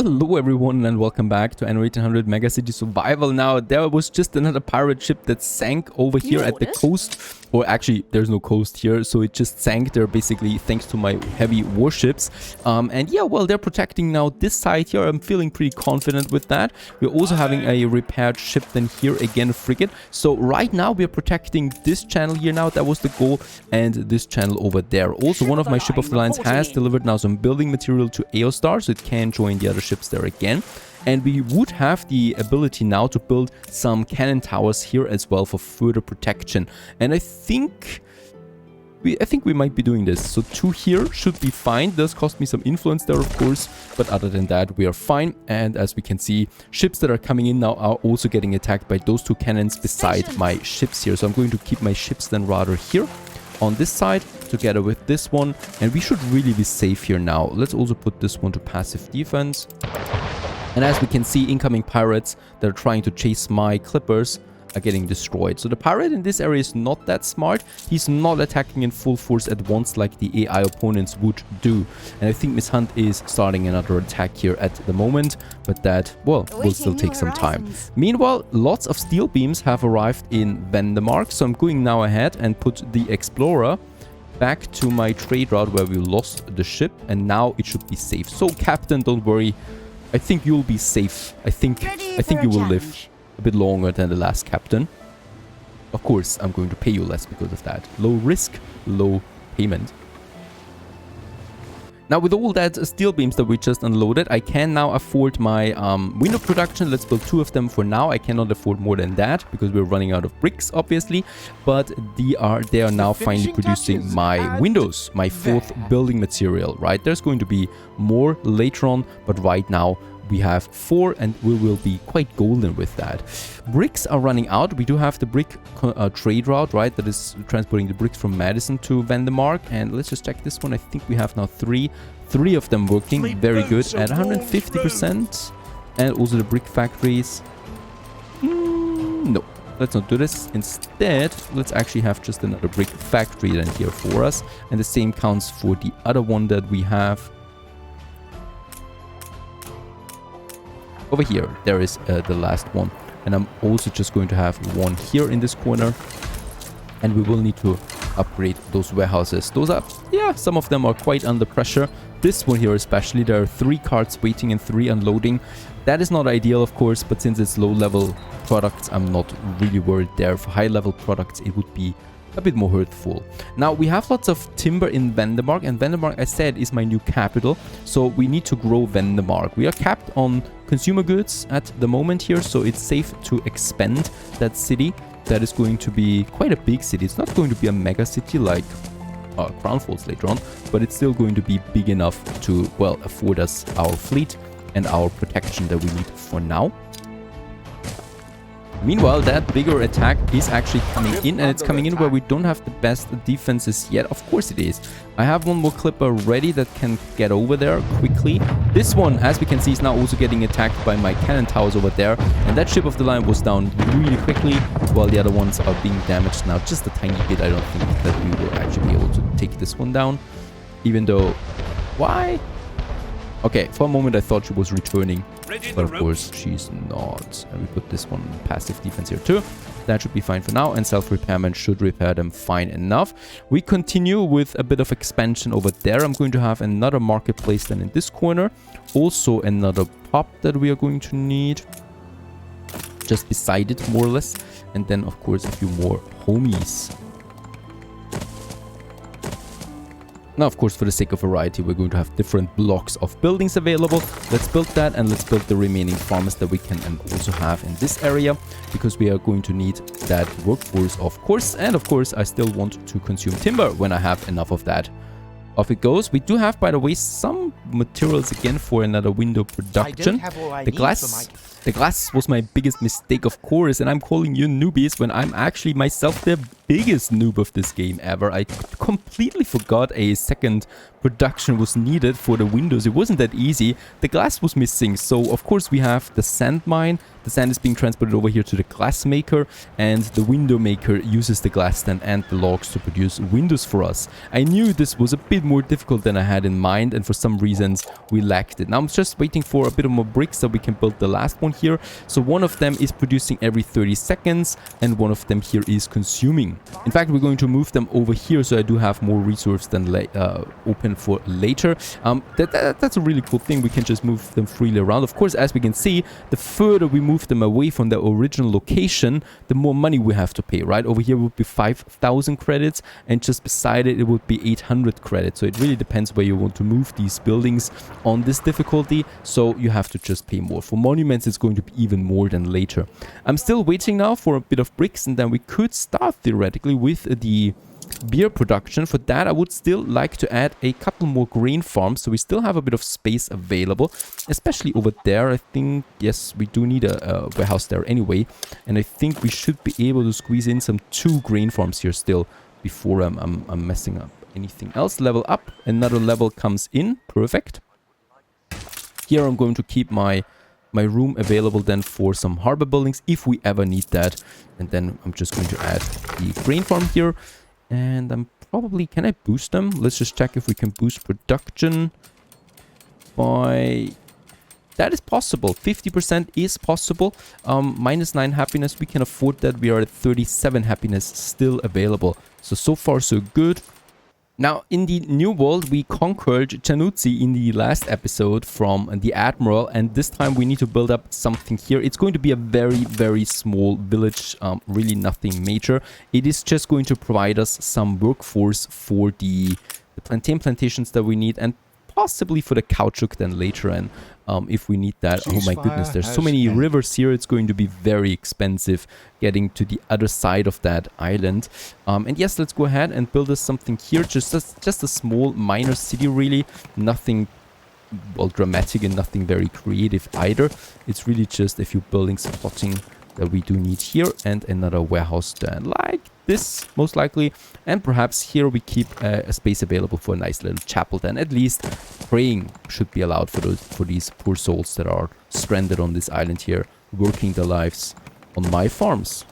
Hello everyone and welcome back to Anno 1800 Megacity Survival. Now there was just another pirate ship that sank over here at the coast, or actually there's no coast here, so it just sank there basically thanks to my heavy warships. And yeah, well, they're protecting now this side here. I'm feeling pretty confident with that. We're also having a repaired ship then here again, a frigate. So right now we're protecting this channel here now, that was the goal, and this channel over there. Also one of my ship of the lines has delivered now some building material to Eostar, so it can join the other ships there again. And we would have the ability now to build some cannon towers here as well for further protection. And I think we might be doing this. So 2 here should be fine. Does cost me some influence there, of course, but other than that we are fine. And as we can see, ships that are coming in now are also getting attacked by those 2 cannons beside my ships here. So I'm going to keep my ships then rather here on this side together with this one, and we should really be safe here now. Let's also put this one to passive defense. And as we can see, incoming pirates that are trying to chase my clippers are getting destroyed. So the pirate in this area is not that smart. He's not attacking in full force at once like the AI opponents would do. And I think Miss Hunt is starting another attack here at the moment, but that, well, will still take some time. Meanwhile, lots of steel beams have arrived in Vandermark, so I'm going now ahead and put the Explorer back to my trade route where we lost the ship, and now it should be safe. So Captain, don't worry, I think you'll be safe. I think you will live a bit longer than the last captain. Of course, I'm going to pay you less because of that. Low risk, low payment. Now with all that steel beams that we just unloaded, I can now afford my window production. Let's build 2 of them for now. I cannot afford more than that because we're running out of bricks, obviously. But they are now finally producing my windows, my 4th building material, right? There's going to be more later on, but right now we have 4 and we will be quite golden with that. Bricks are running out. We do have the brick trade route, right? That is transporting the bricks from Madison to Vandermark. And let's just check this one. I think we have now 3 of them working. Very good at 150%. And also the brick factories. No, let's not do this. Instead, let's actually have just another brick factory then here for us. And the same counts for the other one that we have. Over here, there is the last one. And I'm also just going to have one here in this corner. And we will need to upgrade those warehouses. Those are, yeah, some of them are quite under pressure. This one here especially, there are 3 carts waiting and 3 unloading. That is not ideal, of course, but since it's low-level products, I'm not really worried there. For high-level products, it would be a bit more hurtful. Now we have lots of timber in Vandermark, and Vandermark, I said, is my new capital, so we need to grow Vandermark. We are capped on consumer goods at the moment here, so it's safe to expand that city. That is going to be quite a big city. It's not going to be a mega city like Crown Falls later on, but it's still going to be big enough to, well, afford us our fleet and our protection that we need for now. Meanwhile, that bigger attack is actually coming in, and it's coming in where we don't have the best defenses yet. Of course it is. I have one more clipper ready that can get over there quickly. This one, as we can see, is now also getting attacked by my cannon towers over there. And that ship of the line was down really quickly, while the other ones are being damaged now just a tiny bit. I don't think that we will actually be able to take this one down. Even though... Why? Okay, for a moment I thought she was returning, but of course she's not. And we put this one passive defense here too. That should be fine for now, and self-repairment should repair them fine enough. We continue with a bit of expansion over there. I'm going to have another marketplace then in this corner. Also another pub that we are going to need just beside it, more or less. And then of course a few more homies. Now, of course, for the sake of variety, we're going to have different blocks of buildings available. Let's build that, and let's build the remaining farms that we can also have in this area, because we are going to need that workforce, of course. And of course, I still want to consume timber when I have enough of that. Off it goes. We do have, by the way, some materials again for another window production. The glass was my biggest mistake, of course, and I'm calling you newbies when I'm actually myself the biggest noob of this game ever. I completely forgot a second production was needed for the windows. It wasn't that easy. The glass was missing, so of course we have the sand mine. The sand is being transported over here to the glass maker, and the window maker uses the glass then and the logs to produce windows for us. I knew this was a bit more difficult than I had in mind, and for some reasons we lacked it. Now I'm just waiting for a bit of more bricks so we can build the last one here. So one of them is producing every 30 seconds and one of them here is consuming. In fact, we're going to move them over here so I do have more reserves than open for later. That's a really cool thing. We can just move them freely around. Of course, as we can see, the further we move them away from the original location, the more money we have to pay, right? Over here would be 5,000 credits, and just beside it, it would be 800 credits. So it really depends where you want to move these buildings on this difficulty. So you have to just pay more. For monuments, it's going to be even more than later. I'm still waiting now for a bit of bricks, and then we could start theoretically with the beer production. For that, I would still like to add a couple more grain farms, so we still have a bit of space available, especially over there. I think, yes, we do need a warehouse there anyway, and I think we should be able to squeeze in some 2 grain farms here still before I'm messing up anything else. Level up, another level comes in, perfect. Here I'm going to keep my room available then for some harbor buildings if we ever need that, and then I'm just going to add the grain farm here. And I'm probably... Can I boost them? Let's just check if we can boost production by... That is possible. 50% is possible. -9 happiness, we can afford that. We are at 37 happiness still available. So far so good. Now, in the new world, we conquered Januzzi in the last episode from the Admiral, and this time we need to build up something here. It's going to be a very, very small village, really nothing major. It is just going to provide us some workforce for the plantain plantations that we need, and possibly for the caoutchouc then later, and if we need that. Oh my goodness, there's so many rivers here. It's going to be very expensive getting to the other side of that island. And yes, let's go ahead and build us something here. Just a small minor city, really. Nothing, well, dramatic and nothing very creative either. It's really just a few buildings plotting that we do need here, and another warehouse then like this, most likely. And perhaps here we keep a space available for a nice little chapel then. At least praying should be allowed for these poor souls that are stranded on this island here, working their lives on my farms.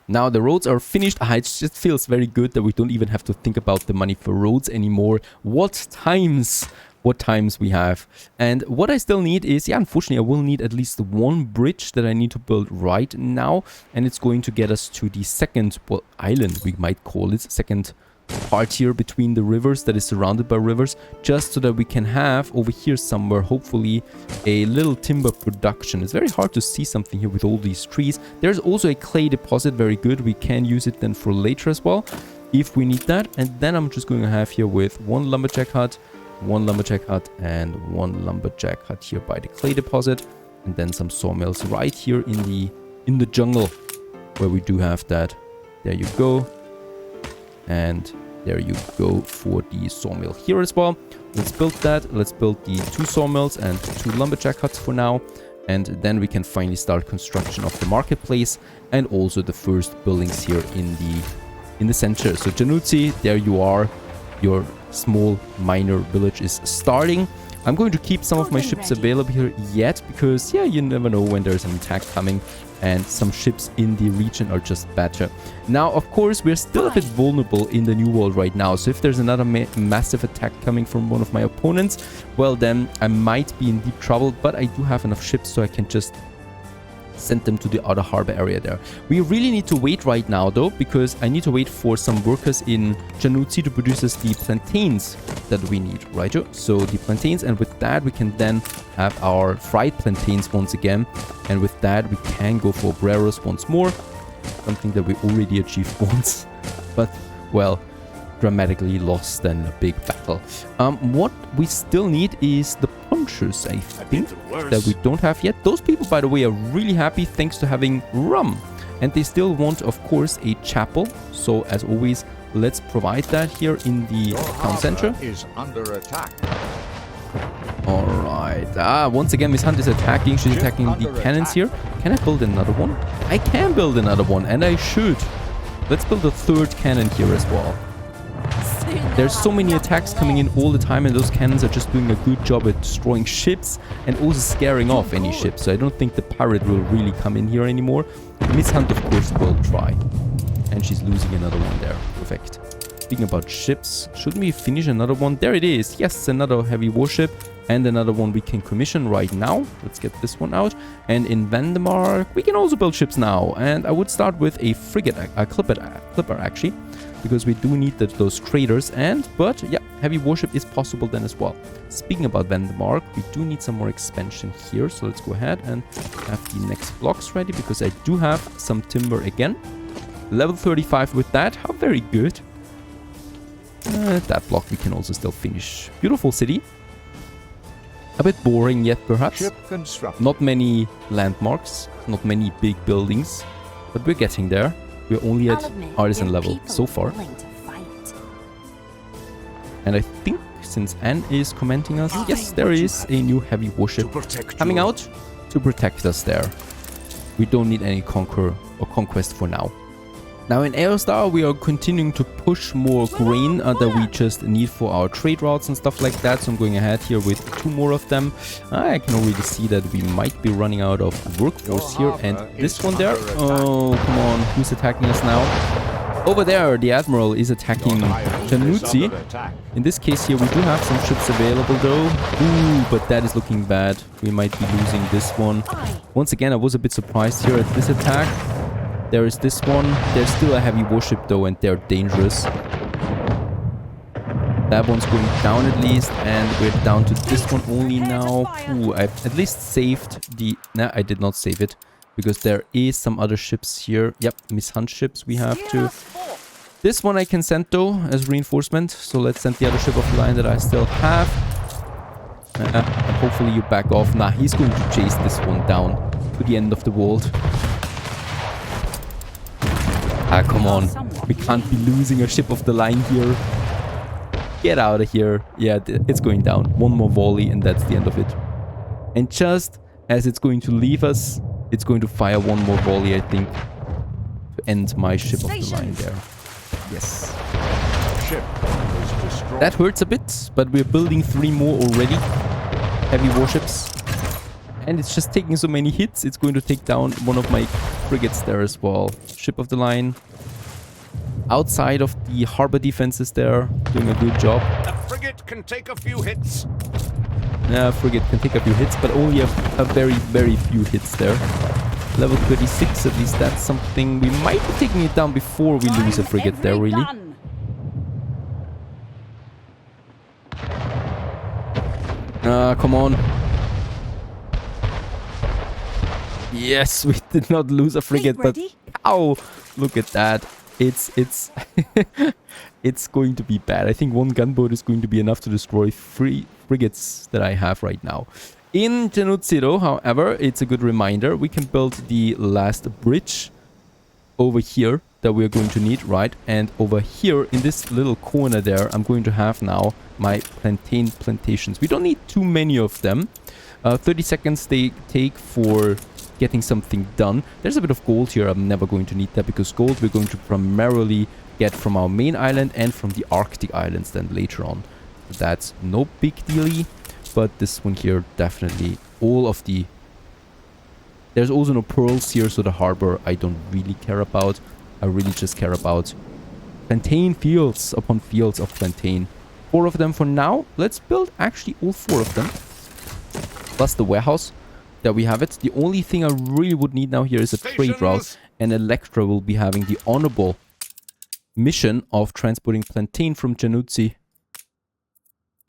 Now the roads are finished. It just feels very good that we don't even have to think about the money for roads anymore. What times we have. And what I still need is, yeah, unfortunately I will need at least one bridge that I need to build right now, and it's going to get us to the second, well, island we might call it, second part here between the rivers that is surrounded by rivers, just so that we can have over here somewhere hopefully a little timber production. It's very hard to see something here with all these trees. There's also a clay deposit, very good. We can use it then for later as well if we need that. And then I'm just going to have here with one lumberjack hut, one lumberjack hut, and one lumberjack hut here by the clay deposit, and then some sawmills right here in the jungle where we do have that. There you go, and there you go for the sawmill here as well. Let's build that. Let's build the 2 sawmills and 2 lumberjack huts for now, and then we can finally start construction of the marketplace and also the first buildings here in the center. So Januzzi, there you are. Your small minor village is starting. I'm going to keep some of my ships available here yet, because yeah, you never know when there's an attack coming, and some ships in the region are just better. Now, of course, we're still a bit vulnerable in the new world right now, so if there's another massive attack coming from one of my opponents, well then I might be in deep trouble, but I do have enough ships so I can just send them to the other harbor area there. We really need to wait right now though, because I need to wait for some workers in Januzzi to produce us the plantains that we need, right? So the plantains, and with that we can then have our fried plantains once again, and with that we can go for Oberos once more, something that we already achieved once, but well, dramatically lost in a big battle. What we still need is the punchers, I think, that we don't have yet. Those people, by the way, are really happy thanks to having rum, and they still want, of course, a chapel. So as always, let's provide that here in the town center. Is under attack. Alright. Once again, Miss Hunt is attacking. She's attacking the cannons here. Can I build another one? I can build another one, and I should. Let's build a third cannon here as well. There's so many attacks coming in all the time, and those cannons are just doing a good job at destroying ships and also scaring off any ships. So I don't think the pirate will really come in here anymore. Miss Hunt, of course, will try. And she's losing another one there. Perfect. Speaking about ships, shouldn't we finish another one? There it is. Yes, another heavy warship. And another one we can commission right now. Let's get this one out. And in Vandemark, we can also build ships now. And I would start with a frigate, a clipper actually. Because we do need those traders. But yeah, heavy warship is possible then as well. Speaking about Vandemark, we do need some more expansion here. So let's go ahead and have the next blocks ready. Because I do have some timber again. Level 35 with that. How very good. That block we can also still finish. Beautiful city. A bit boring yet perhaps. Not many landmarks. Not many big buildings. But we're getting there. We're only at artisan level so far. And I think since Anne is commenting us, yes, there is a new heavy warship coming out to protect us there. We don't need any conquest for now. Now in Aerostar, we are continuing to push more grain that we just need for our trade routes and stuff like that. So I'm going ahead here with 2 more of them. I can already see that we might be running out of workforce here. And this one there, oh, come on, who's attacking us now? Over there, the Admiral is attacking Januzzi. In this case here, we do have some ships available though. Ooh, but that is looking bad. We might be losing this one. Once again, I was a bit surprised here at this attack. There is this one. There's still a heavy warship though, and they're dangerous. That one's going down at least, and we're down to this one only now. Ooh, I've at least saved the... Nah, I did not save it, because there is some other ships here. Yep, Miss Hunt ships we have to. This one I can send though, as reinforcement. So let's send the other ship of the line that I still have. And hopefully you back off. Nah, he's going to chase this one down to the end of the world. Ah, come on. We can't be losing a ship of the line here. Get out of here. Yeah, it's going down. One more volley and that's the end of it. And just as it's going to leave us, it's going to fire one more volley, I think, to end my ship of the line there. Yes. That hurts a bit, but we're building 3 more already. Heavy warships. And it's just taking so many hits, it's going to take down one of my frigates there as well. Ship of the line. Outside of the harbor defenses there, doing a good job. A frigate can take a few hits. Yeah, frigate can take a few hits, but only a very, very few hits there. Level 36, at least that's something. We might be taking it down before we lose a frigate there, really. Come on. Yes, we did not lose a frigate, but ow, look at that. It's it's going to be bad. I think 1 gunboat is going to be enough to destroy 3 frigates that I have right now. In Januzzi though, however, it's a good reminder. We can build the last bridge over here that we're going to need, right? And over here in this little corner there, I'm going to have now my plantain plantations. We don't need too many of them. 30 seconds they take for getting something done. There's a bit of gold here. I'm never going to need that because gold we're going to primarily get from our main island and from the Arctic islands then later on. That's no big dealie, but this one here definitely all of the... There's also no pearls here, so the harbor I don't really care about. I really just care about plantain fields upon fields of plantain. 4 of them for now. Let's build actually all 4 of them. Plus the warehouse that we have it. The only thing I really would need now here is a trade route, and Electra will be having the honorable mission of transporting plantain from Januzzi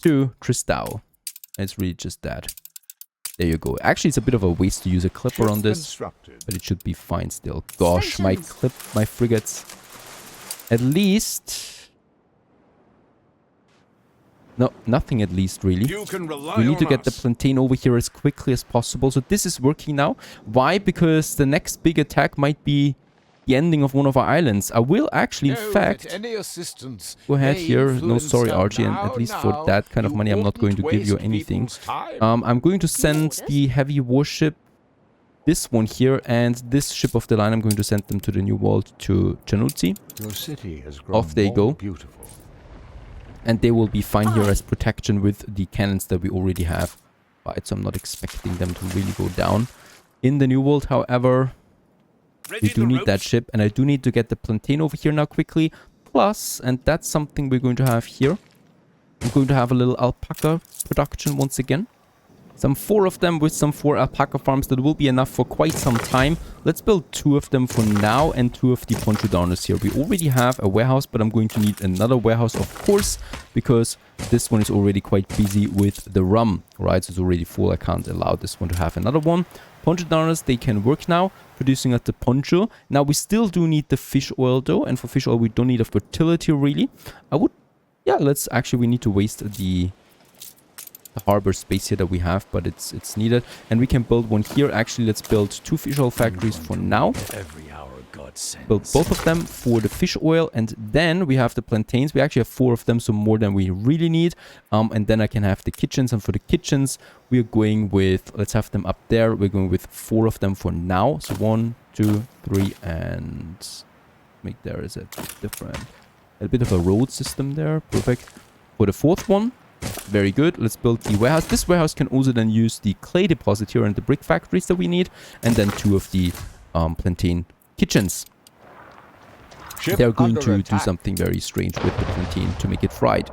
to Tristão. It's really just that. There you go. Actually, it's a bit of a waste to use a clipper on this, but it should be fine still. Gosh, my frigates. At least... No, nothing at least, really. We need to get the plantain over here as quickly as possible. So this is working now. Why? Because the next big attack might be the ending of one of our islands. I will actually, in fact, go ahead here. No, sorry, Archie, and at least for that kind of money, I'm not going to give you anything. I'm going to send the heavy warship, this one here, and this ship of the line. I'm going to send them to the New World, to Januzzi. Your city has grown Off they go. Beautiful. And they will be fine here as protection with the cannons that we already have. Right, so I'm not expecting them to really go down. In the New World, however, we do need that ship, and I do need to get the plantain over here now quickly. Plus, and that's something we're going to have here, I'm going to have a little alpaca production once again. Some 4 of them with some 4 alpaca farms. That will be enough for quite some time. Let's build 2 of them for now and 2 of the poncho downers here. We already have a warehouse, but I'm going to need another warehouse, of course, because this one is already quite busy with the rum, right? So it's already full. I can't allow this one to have another one. Poncho downers, they can work now, producing at the poncho. Now, we still do need the fish oil, though, and for fish oil, we don't need a fertility, really. Yeah, we need to waste the harbor space here that we have, but it's needed, and we can build one here. Actually, let's build 2 fish oil factories for now. Build both of them for the fish oil, and then we have the plantains. We actually have 4 of them, so more than we really need. And then I can have the kitchens, and for the kitchens we are going with, let's have them up there, we're going with 4 of them for now. So 1, 2, 3, and make there is a bit of a road system there. Perfect. For the 4th one, very good. Let's build the warehouse. This warehouse can also then use the clay deposit here and the brick factories that we need. And then 2 of the plantain kitchens. They're going to do something very strange with the plantain to make it fried.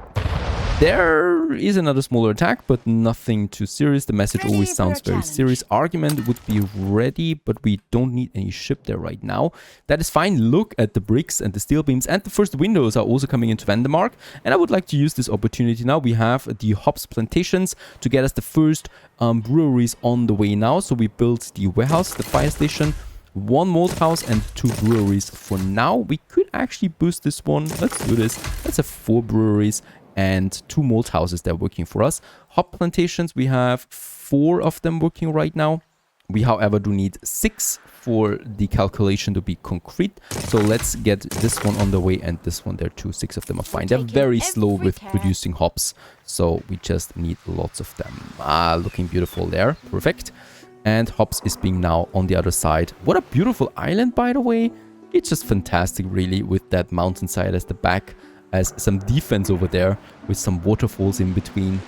There is another smaller attack, but nothing too serious. The message always sounds very serious. Argument would be ready, but we don't need any ship there right now. That is fine. Look at the bricks and the steel beams, and the first windows are also coming into Vandermark. And I would like to use this opportunity now. We have the hops plantations to get us the first breweries on the way now. So we built the warehouse, the fire station, 1 malt house, and 2 breweries for now. We could actually boost this one. Let's do this. Let's have 4 breweries and 2 malt houses that are working for us. Hop plantations, we have 4 of them working right now. We, however, do need 6 for the calculation to be concrete. So let's get this one on the way and this one there too. 6 of them are fine. They're very slow with producing hops, so we just need lots of them. Looking beautiful there. Perfect. And hops is being now on the other side. What a beautiful island, by the way. It's just fantastic, really, with that mountainside as the back, as some defense over there with some waterfalls in between.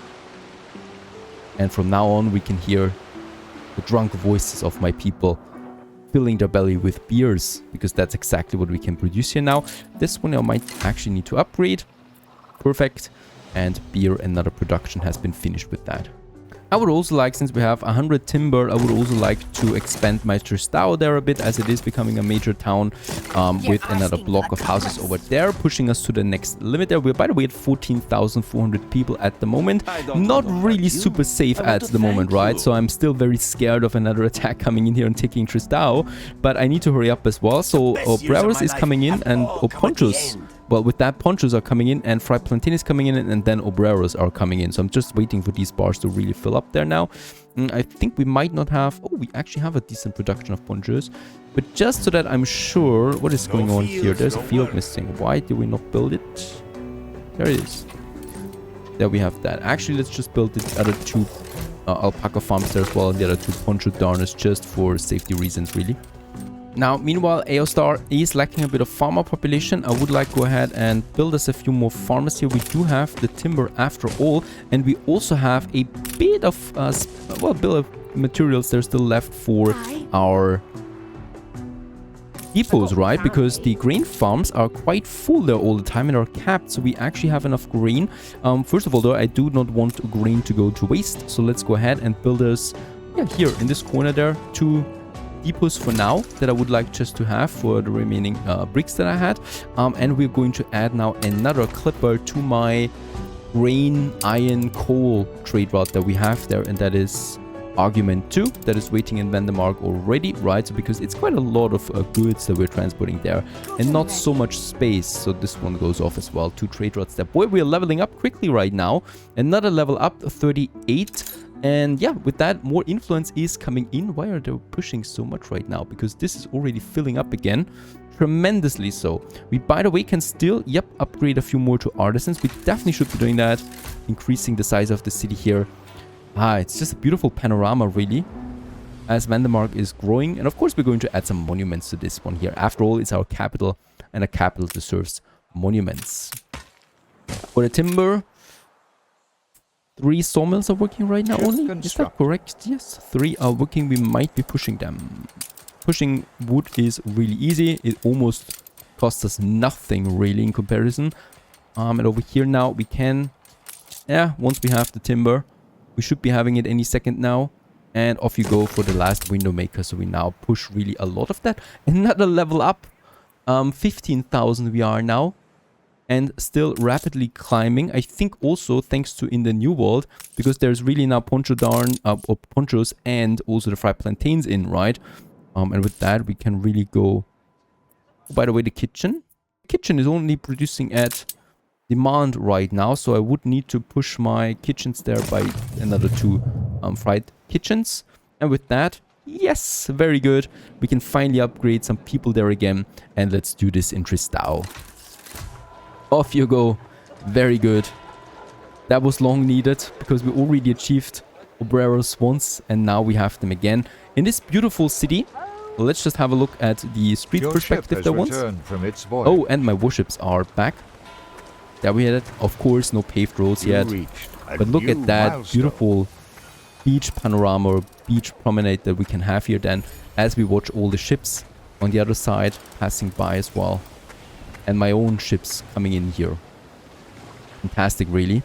And from now on, we can hear the drunk voices of my people filling their belly with beers, because that's exactly what we can produce here now. This one I might actually need to upgrade. Perfect. And beer, another production has been finished with that. I would also like, since we have 100 timber, I would also like to expand my Tristão there a bit, as it is becoming a major town with another block of houses over there, pushing us to the next limit there. We're, by the way, at 14,400 people at the moment. Not really super safe at the moment, right? So I'm still very scared of another attack coming in here and taking Tristão, but I need to hurry up as well. So Obero is coming in, and Ponchos. Well, with that, ponchos are coming in, and fried plantain is coming in, and then obreros are coming in. So I'm just waiting for these bars to really fill up there now. I think we might not have... Oh, we actually have a decent production of ponchos. But just so that I'm sure what is going on here. There's a field missing. Why do we not build it? There it is. There we have that. Actually, let's just build the other 2 alpaca farms there as well, and the other 2 poncho darners, just for safety reasons, really. Now, meanwhile, Aostar is lacking a bit of farmer population. I would like to go ahead and build us a few more farmers here. We do have the timber after all, and we also have a bit of, bill of materials there's still left for our depots, right? Because the grain farms are quite full there all the time and are capped, so we actually have enough grain. First of all, though, I do not want grain to go to waste, so let's go ahead and build us, here in this corner there, 2 depots for now that I would like just to have for the remaining bricks that I had. And we're going to add now another clipper to my grain, iron, coal trade route that we have there, and that is argument 2 that is waiting in Vandermark already, right? So because it's quite a lot of goods that we're transporting there and not so much space, so this one goes off as well. 2 trade routes there. Boy, we're leveling up quickly right now. Another level up, 38. And yeah, with that, more influence is coming in. Why are they pushing so much right now? Because this is already filling up again. tremendously so. We, by the way, can still, yep, upgrade a few more to artisans. We definitely should be doing that, increasing the size of the city here. It's just a beautiful panorama, really, as Vandermark is growing. And of course, we're going to add some monuments to this one here. After all, it's our capital, and a capital deserves monuments. For the timber, 3 sawmills are working right now only. Is that correct? Yes, 3 are working. We might be pushing them. Pushing wood is really easy. It almost costs us nothing really in comparison. And over here now we can, once we have the timber, we should be having it any second now. And off you go for the last window maker. So we now push really a lot of that. Another level up. 15,000 we are now. And still rapidly climbing. I think also thanks to in the new world, because there's really now poncho darn or ponchos and also the fried plantains in, right? And with that we can really go. Oh, by the way, the kitchen is only producing at demand right now, so I would need to push my kitchens there by another 2 fried kitchens. And with that, yes, very good. We can finally upgrade some people there again, and let's do this in Tristão. Off you go. Very good. That was long needed because we already achieved Oberos once and now we have them again in this beautiful city. Let's just have a look at the street perspective there once. Oh, and my warships are back. There we had it. Of course, no paved roads yet. But look at that beautiful beach panorama, beach promenade that we can have here then as we watch all the ships on the other side passing by as well. And my own ships coming in here. Fantastic, really.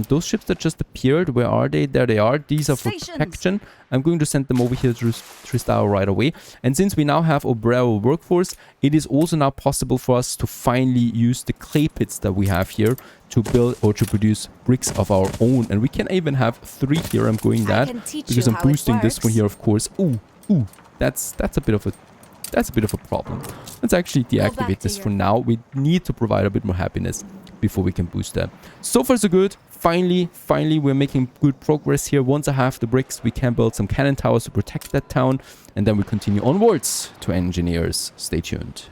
Those ships that just appeared, where are they? There they are. These are for protection. I'm going to send them over here to Tristão right away. And since we now have Obero workforce, it is also now possible for us to finally use the clay pits that we have here to build or to produce bricks of our own. And we can even have 3 here. I'm going that because I'm boosting this one here, of course. Ooh, that's a bit of a problem. Let's actually deactivate this for now. We need to provide a bit more happiness before we can boost that. So far so good. Finally, we're making good progress here. Once I have the bricks, we can build some cannon towers to protect that town. And then we continue onwards to engineers. Stay tuned.